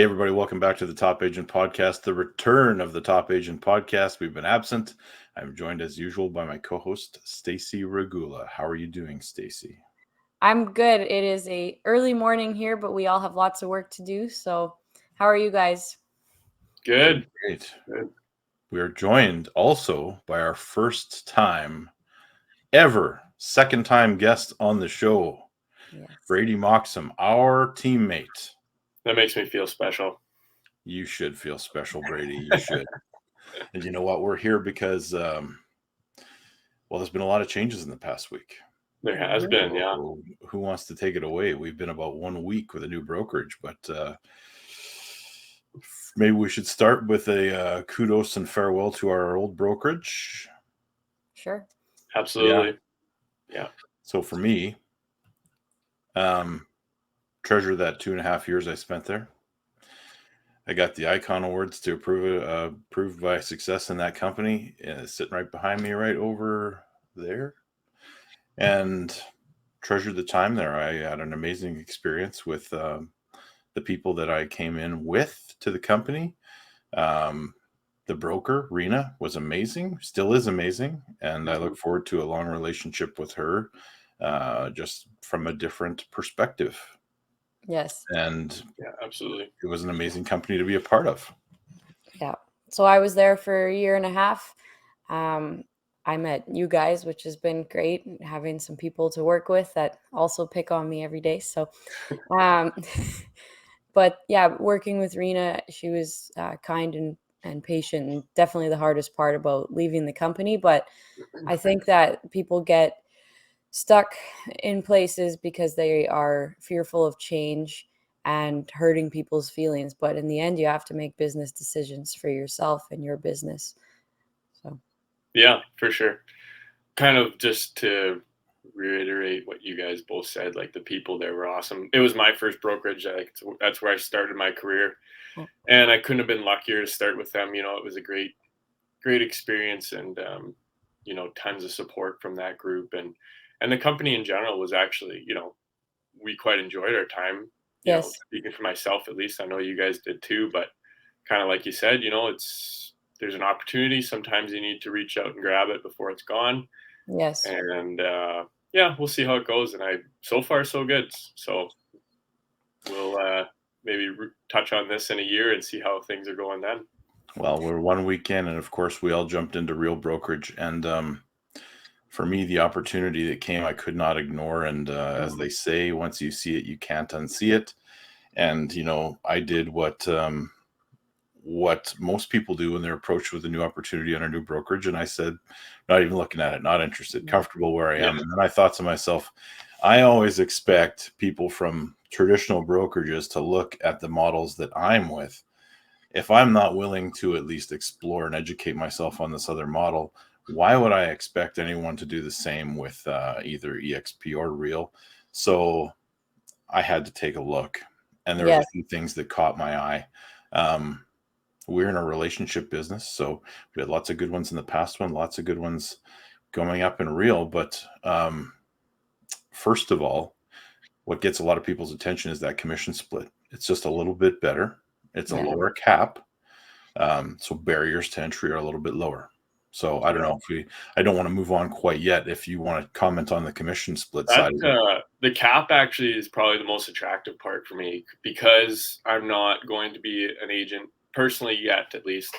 Hey, everybody, welcome back to the Top Agent Podcast, the return of the Top Agent Podcast. We've been absent. I'm joined as usual by my co-host, Stacey Regula. How are you doing, Stacey? I'm good. It is a early morning here, but we all have lots of work to do. So how are you guys? Good. Great. We are joined also by our first time ever, second time guest on the show, Yes. Brady Moxham, our teammate. That makes me feel special. You should feel special, Brady. You should. And you know what? We're here because, there's been a lot of changes in the past week. There has been, yeah. Who wants to take it away? We've been about 1 week with a new brokerage, but maybe we should start with a kudos and farewell to our old brokerage. Sure. Absolutely. Yeah. So for me, treasure that 2.5 years I spent there. I got the Icon Awards to approved by success in that company. It's sitting right behind me, right over there. And treasured the time there. I had an amazing experience with the people that I came in with to the company. The broker, Rena, was amazing, still is amazing. And I look forward to a long relationship with her, just from a different perspective. Yes. And yeah, absolutely. It was an amazing company to be a part of. Yeah. So I was there for a year and a half. I met you guys, which has been great, having some people to work with that also pick on me every day. So, but yeah, working with Rena, she was kind and patient, and definitely the hardest part about leaving the company. But I think that people get stuck in places because they are fearful of change and hurting people's feelings. But in the end, you have to make business decisions for yourself and your business. So, yeah, for sure. Kind of just to reiterate what you guys both said, like the people there were awesome. It was my first brokerage. That's where I started my career. And I couldn't have been luckier to start with them. You know, it was a great experience, and, tons of support from that group. And the company in general was actually, we quite enjoyed our time. yes. Speaking for myself, at least, I know you guys did too, but kind of like you said, there's an opportunity. Sometimes you need to reach out and grab it before it's gone. Yes. And we'll see how it goes. And so far so good. So we'll maybe touch on this in a year and see how things are going then. Well, we're 1 week in, and of course we all jumped into real brokerage. And for me, the opportunity that came, I could not ignore. And as they say, once you see it, you can't unsee it. And, I did what most people do when they're approached with a new opportunity on a new brokerage. And I said, not even looking at it, not interested, comfortable where I am. And then I thought to myself, I always expect people from traditional brokerages to look at the models that I'm with. If I'm not willing to at least explore and educate myself on this other model, why would I expect anyone to do the same with either EXP or Real? So I had to take a look, and there was a few things that caught my eye. We're in a relationship business, so we had lots of good ones in the past one, lots of good ones going up in Real. But first of all, what gets a lot of people's attention is that commission split. It's just a little bit better. It's a lower cap. So barriers to entry are a little bit lower. So I don't know I don't want to move on quite yet. If you want to comment on the commission split side of it. The cap actually is probably the most attractive part for me, because I'm not going to be an agent personally yet, at least,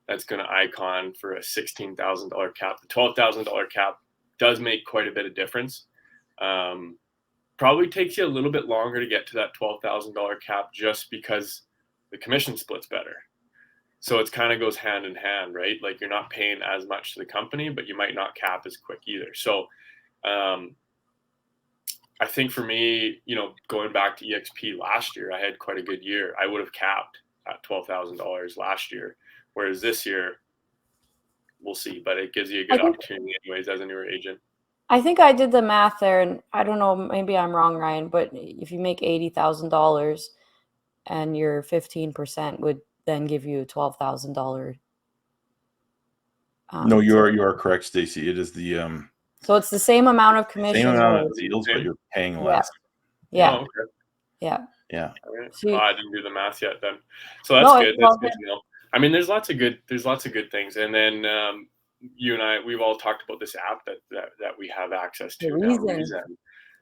that's going to Icon for a $16,000 cap. The $12,000 cap does make quite a bit of difference. Probably takes you a little bit longer to get to that $12,000 cap, just because the commission split's better. So it kind of goes hand in hand, right? Like, you're not paying as much to the company, but you might not cap as quick either. So I think for me, going back to EXP last year, I had quite a good year. I would have capped at $12,000 last year, whereas this year, we'll see. But it gives you a good opportunity anyways as a newer agent. I think I did the math there, and I don't know, maybe I'm wrong, Ryan, but if you make $80,000 and your 15% would then give you a $12,000. No, you are correct, Stacey. It is the so it's the same amount of commission. Same amount of deals, but you're paying less. Yeah. Oh, okay. Yeah. Yeah. All right. She, I didn't do the math yet then. So that's no, good. it's That's all good good. to know. I mean, there's lots of good things. And then you and I, we've all talked about this app that we have access The to now, reason Reason.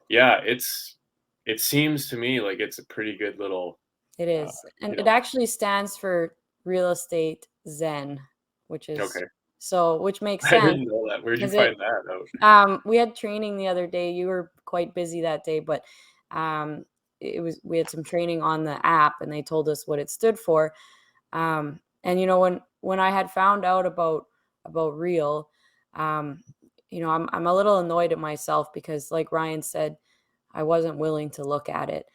Yeah, it seems to me like it's a pretty good little it uh, is, and you it know, actually stands for Real Estate Zen, which is okay. which makes I sense didn't know that. Where'd you because it. find that out? We had training the other day. You were quite busy that day, but we had some training on the app, and they told us what it stood for. And when I had found out about Real, um, I'm a little annoyed at myself because, like Ryan said, I wasn't willing to look at it.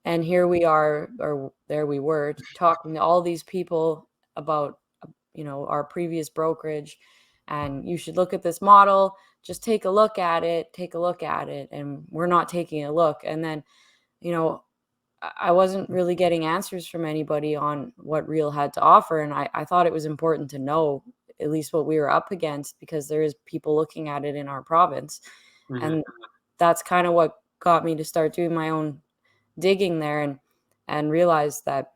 And here we are, or there we were, talking to all these people about our previous brokerage, and you should look at this model. Just take a look at it. Take a look at it, and we're not taking a look. And then, you know, I wasn't really getting answers from anybody on what Real had to offer. And I thought it was important to know at least what we were up against, because there is people looking at it in our province. Mhm. And that's kind of what got me to start doing my own digging there, and realize that,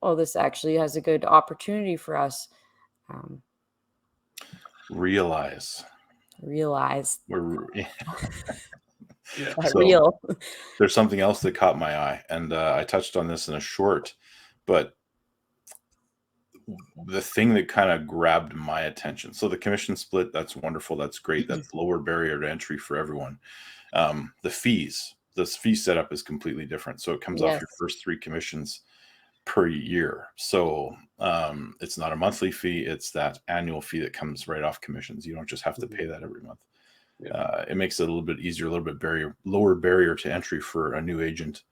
oh, this actually has a good opportunity for us. Realize Realize we're Yeah. that so Real. there's something else that caught my eye, and I touched on this in a short, but the thing that kind of grabbed my attention. So the commission split, that's wonderful. That's great. That's lower barrier to entry for everyone. The fees, this fee setup is completely different. So it comes off Yes. your first 3 commissions per year. So it's not a monthly fee. It's that annual fee that comes right off commissions. You don't just have to pay that every month. Yeah. It makes it a little bit easier, a little bit lower barrier to entry for a new agent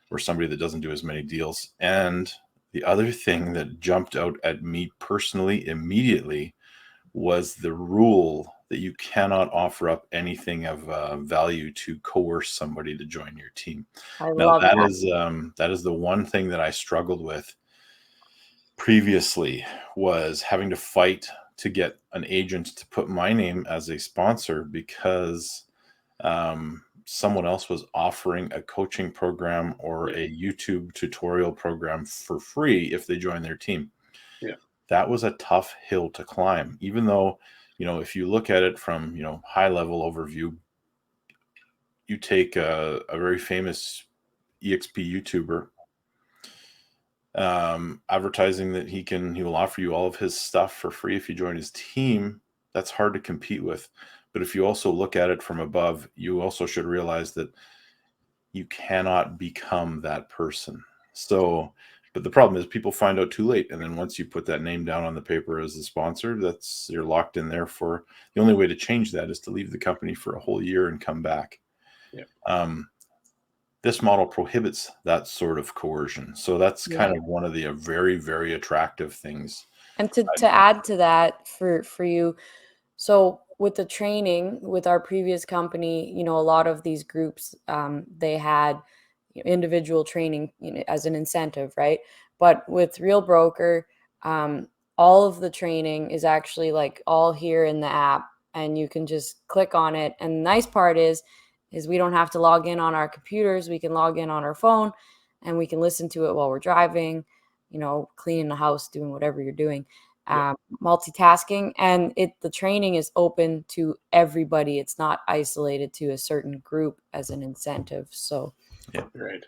or somebody that doesn't do as many deals. And the other thing that jumped out at me personally immediately was the rule that you cannot offer up anything of value to coerce somebody to join your team. I Now love that. that is the one thing that I struggled with previously, was having to fight to get an agent to put my name as a sponsor because someone else was offering a coaching program or Yeah. a YouTube tutorial program for free if they join their team. Yeah. That was a tough hill to climb, even though, if you look at it from, high level overview, you take a very famous EXP YouTuber advertising that he will offer you all of his stuff for free if you join his team. That's hard to compete with. But if you also look at it from above, you also should realize that you cannot become that person. So, but the problem is people find out too late. And then once you put that name down on the paper as the sponsor, you're locked in there for the only way to change that is to leave the company for a whole year and come back. Yeah. This model prohibits that sort of coercion. So that's Yeah. kind of one of the very, very attractive things. And to add to that for you, so with the training with our previous company, a lot of these groups, they had individual training, as an incentive, right? But with Real Broker, all of the training is actually like all here in the app, and you can just click on it. And the nice part is we don't have to log in on our computers. We can log in on our phone, and we can listen to it while we're driving, cleaning the house, doing whatever you're doing. Yeah. Multitasking, and the training is open to everybody. It's not isolated to a certain group as an incentive. So Yeah. Right.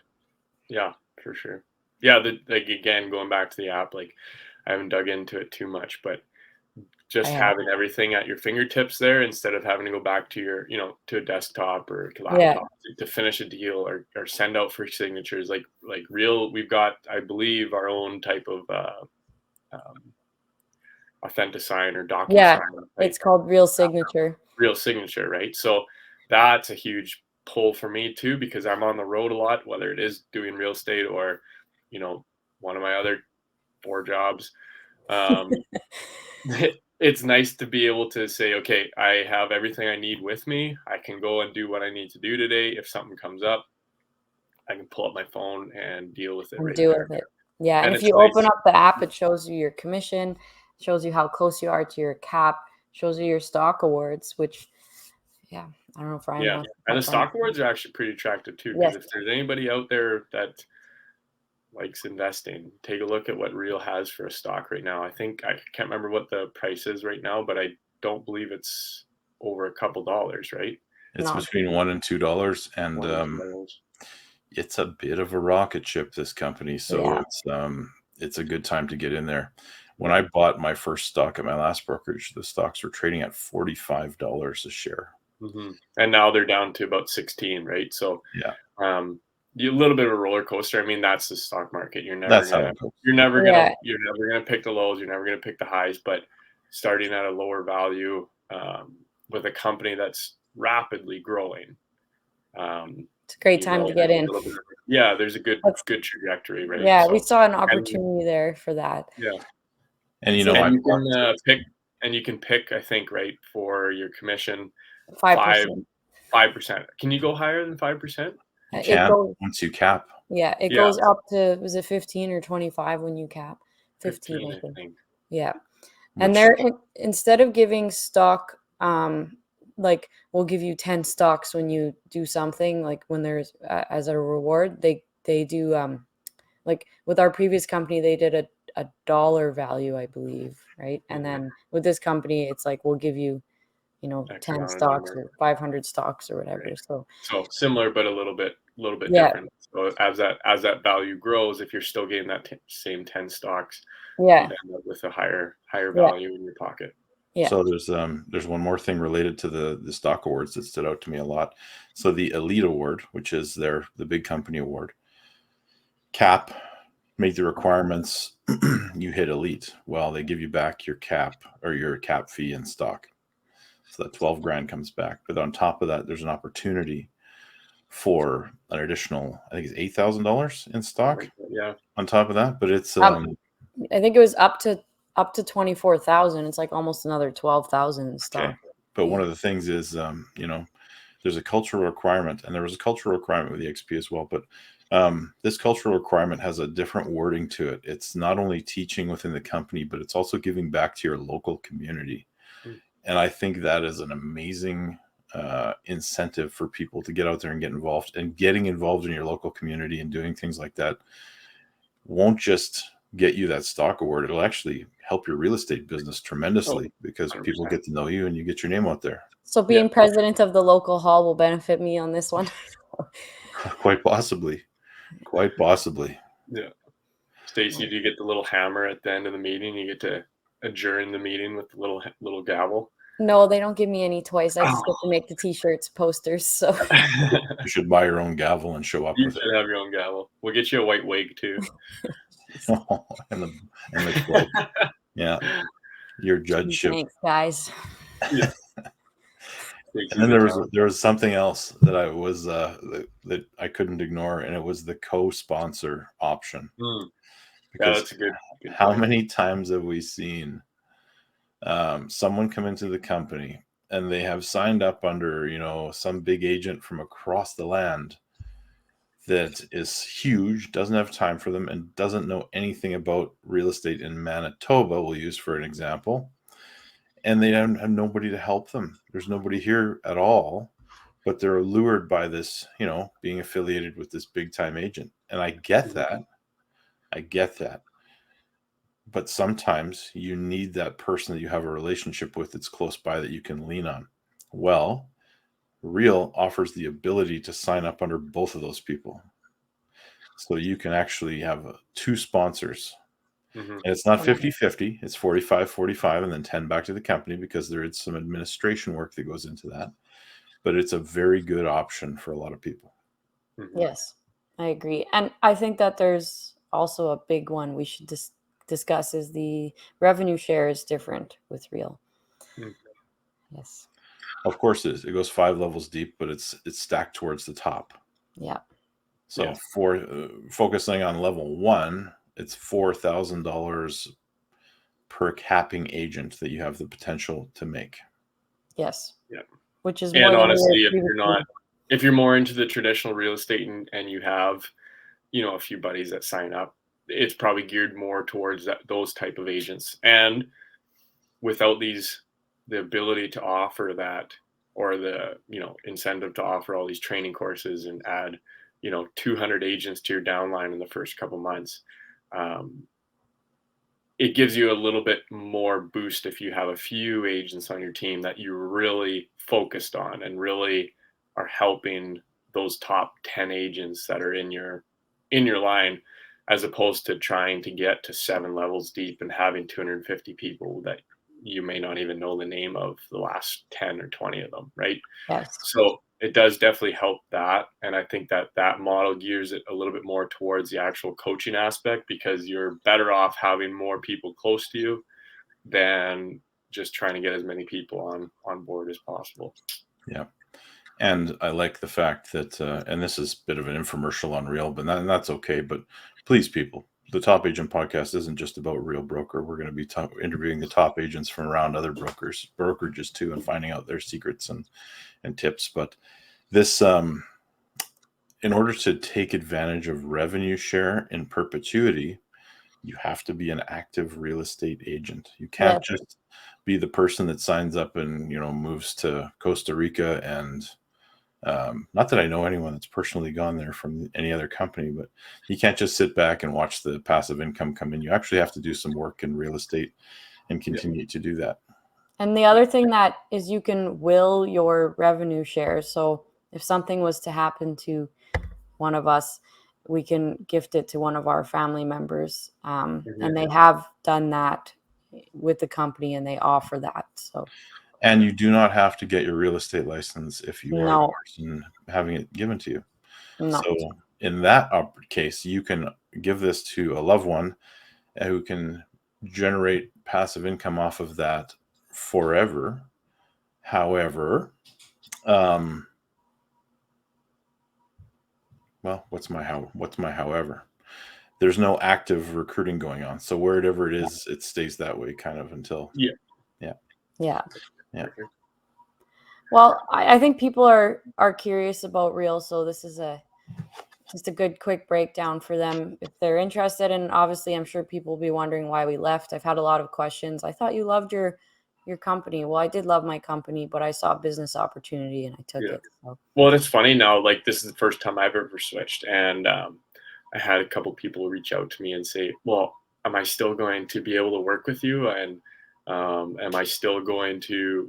Yeah, for sure. Yeah, like again, going back to the app, like I haven't dug into it too much, but just have. having everything at your fingertips there instead of having to go back to your, to a desktop or to Yeah. laptop to finish a deal or send out for signatures. Like Real, we've got, I believe, our own type of AuthentiSign or DocuSign. Yeah, Right? it's called Real Signature. Real Signature, right? So that's a huge pull for me too, because I'm on the road a lot, whether it is doing real estate or, one of my other 4 jobs. It's nice to be able to say, okay, I have everything I need with me. I can go and do what I need to do today. If something comes up, I can pull up my phone and deal with it And right do there. with it. Yeah, and if it's you nice. open up the app, it shows you your commission, shows you how close you are to your cap, shows you your stock awards, which Yeah, I don't know if Ryan Yeah, wants to and the touch on stock awards are actually pretty attractive too, because Yes. if there's anybody out there that likes investing, take a look at what Real has for a stock right now. I think I can't remember what the price is right now, but I don't believe it's over a couple dollars, right? It's No. between $1 and $2, and $1 it's a bit of a rocket ship, this company. So Yeah. it's a good time to get in there. When Yeah. I bought my first stock at my last brokerage, the stocks were trading at $45 a share. Mhm. And now they're down to about 16, right? So, Yeah, a little bit of a roller coaster. I mean, that's the stock market. that's how it goes. Yeah. You're never gonna pick the lows. You're never gonna pick the highs. But starting at a lower value with a company that's rapidly growing, It's a great you time know, to get there's a in. little bit of yeah, there's a That's good trajectory, right? Yeah, we So, saw an and opportunity there for that. yeah, And See, I and you bought can you can pick, I think, right, for your commission 5%. 5%. Can you go higher than 5%? you It can goes once you cap. it Yeah, goes up to, was it 15 or 25 when you cap? 15, 15, I I think. think. Yeah. And Which instead of giving stock, like we'll give you 10 stocks when you do something, like when there's as a reward, they do like with our previous company, they did a dollar value, I believe, right? And Mhm. then with this company, it's like we'll give you, X 10 amount of stocks number, or 500 stocks or whatever. right. So So similar, but a little bit yeah, different. So as that value grows, if you're still getting that same 10 stocks, yeah, you'd end up with a higher yeah, value in your pocket. yeah. So there's one more thing related to the stock awards that stood out to me a lot. So the Elite Award, which is the big company award, cap, make the requirements, you hit elite. Well, they give you back your cap or your cap fee in stock. So that 12 grand comes back. But on top of that, there's an opportunity for an additional, I think it's $8,000 in stock Yeah. on top of that. But it's I think it was up to 24,000. It's like almost another 12,000 in stock. okay. But one Yeah. of the things is, there's a cultural requirement, and there was a cultural requirement with the XP as well. But this cultural requirement has a different wording to it. It's not only teaching within the company, but it's also giving back to your local community. Mm. And I think that is an amazing incentive for people to get out there and get involved. And getting involved in your local community and doing things like that won't just get you that stock award. It'll actually help your real estate business tremendously because people 100%. get to know you and you get your name out there. So being president of the local hall will benefit me on this one. Quite possibly. Quite possibly. Yeah. Stacey, do you get the little hammer at the end of the meeting? You get to adjourn the meeting with the little gavel. No, they don't give me any toys. I just Oh. get to make the t-shirts, posters. So You should buy your own gavel and show up You with it. should have your own gavel. We'll get you a white wig too. and the club. Yeah. Your judgeship. thanks, guys. Yeah. And then there was something else that I was that I couldn't ignore, and it was the co-sponsor option. Yeah, Because that's a good how point. many times have we seen someone come into the company and they have signed up under some big agent from across the land that is huge, doesn't have time for them, and doesn't know anything about real estate in Manitoba, we'll use for an example. And they don't have nobody to help them. There's nobody here at all, but they're allured by this, being affiliated with this big time agent. And I get that. I get that. But sometimes you need that person that you have a relationship with that's close by that you can lean on. Well, Real offers the ability to sign up under both of those people. So you can actually have two sponsors. Mhm. And it's not 50-50, it's 45-45 and then 10 back to the company because there is some administration work that goes into that. But it's a very good option for a lot of people. Mhm. Yes, I agree. And I think that there's also a big one we should discuss is the revenue share is different with Real. Mm. Yes. Of course it is. It goes 5 levels deep, but it's stacked towards the top. Yeah. So Yeah. for focusing on level 1, it's $4,000 per capping agent that you have the potential to make. Yes. Yeah. Which is more And than honestly, we were if you're more into the traditional real estate and you have, a few buddies that sign up, it's probably geared more towards those type of agents. And without the ability to offer that or the, incentive to offer all these training courses and add, 200 agents to your downline in the first couple months. It gives you a little bit more boost if you have a few agents on your team that you're really focused on and really are helping those top 10 agents that are in your line, as opposed to trying to get to 7 levels deep and having 250 people that you may not even know the name of the last 10 or 20 of them, right? Yes. So it does definitely help that. And I think that model gears it a little bit more towards the actual coaching aspect, because you're better off having more people close to you than just trying to get as many people on board as possible. Yeah. And I like the fact that, and this is a bit of an infomercial on Real, but that's okay. But please, people, the Top Agent Podcast isn't just about Real Broker. We're going to be interviewing the top agents from around other brokerages too, and finding out their secrets and tips. But this, in order to take advantage of revenue share in perpetuity, you have to be an active real estate agent. You can't just be the person that signs up and moves to Costa Rica and not that I know anyone that's personally gone there from any other company, but you can't just sit back and watch the passive income come in. You actually have to do some work in real estate and continue to do that. And the other thing that is, you can will your revenue share. So if something was to happen to one of us, we can gift it to one of our family members. And they have done that with the company, and they offer that. So. And you do not have to get your real estate license if you are the person having it given to you. No. So in that case, you can give this to a loved one who can generate passive income off of that forever. However, well, what's my however? There's no active recruiting going on. So wherever it is, it stays that way kind of until. Yeah. Well, I think people are curious about Real, so this is just a good quick breakdown for them if they're interested. And obviously, I'm sure people will be wondering why we left. I've had a lot of questions. I thought you loved your company. Well, I did love my company, but I saw a business opportunity and I took it. So. Well, it's funny now. Like, this is the first time I've ever switched, and I had a couple people reach out to me and say, "Well, am I still going to be able to work with you? And am I still going to,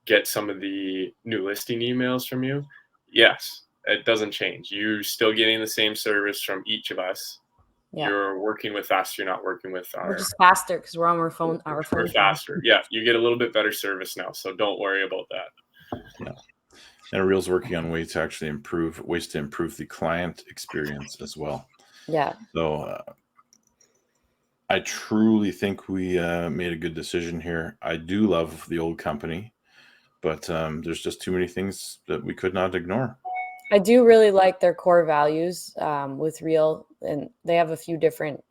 get some of the new listing emails from you?" Yes, it doesn't change. You're still getting the same service from each of us. Yeah. You're working with us. You're not working with our. We're just faster because we're on our phone. We're faster. Yeah, you get a little bit better service now, so don't worry about that. Yeah. And Real's working on ways to actually improve the client experience as well. Yeah. So I truly think we made a good decision here. I do love the old company, but there's just too many things that we could not ignore. I do really like their core values with Real, and they have a few different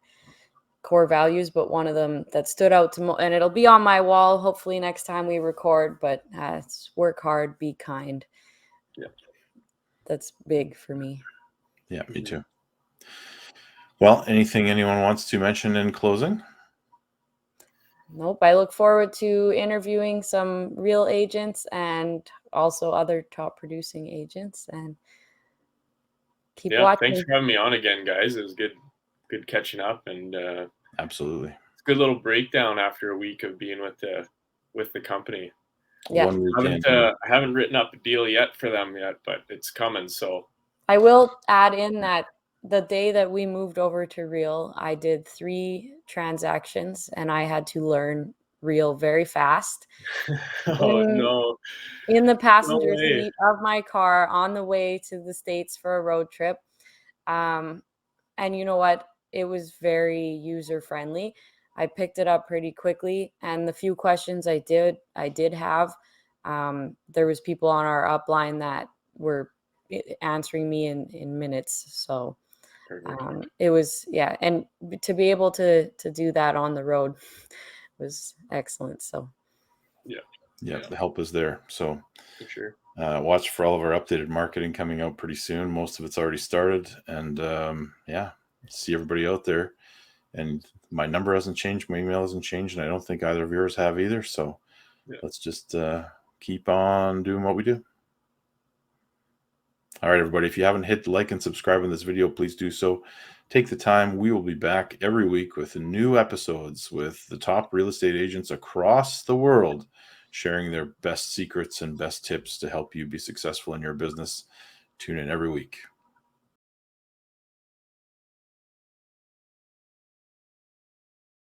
core values, but one of them that stood out to me, and it'll be on my wall hopefully next time we record, but it's work hard, be kind. Yeah. That's big for me. Yeah, me too. Well, anything anyone wants to mention in closing? Nope. I look forward to interviewing some Real agents and also other top producing agents, and keep watching. Thanks for having me on again, guys. It was good catching up, and absolutely, it's a good little breakdown after a week of being with the company. Yeah, I haven't written up a deal yet for them yet, but it's coming. So I will add in that the day that we moved over to Real, I did 3 transactions, and I had to learn Real very fast. No. In the passenger seat of my car on the way to the States for a road trip. And you know what? It was very user friendly. I picked it up pretty quickly, and the few questions I did have, there was people on our upline that were answering me in minutes. So it was, and to be able to do that on the road was excellent. So yeah, the help is there. So for sure. Watch for all of our updated marketing coming out pretty soon. Most of it's already started, and see everybody out there. And my number hasn't changed, my email hasn't changed, and I don't think either of yours have either. So let's just keep on doing what we do. All right, everybody, if you haven't hit the like and subscribe on this video, please do so. Take the time. We will be back every week with new episodes with the top real estate agents across the world, sharing their best secrets and best tips to help you be successful in your business. Tune in every week.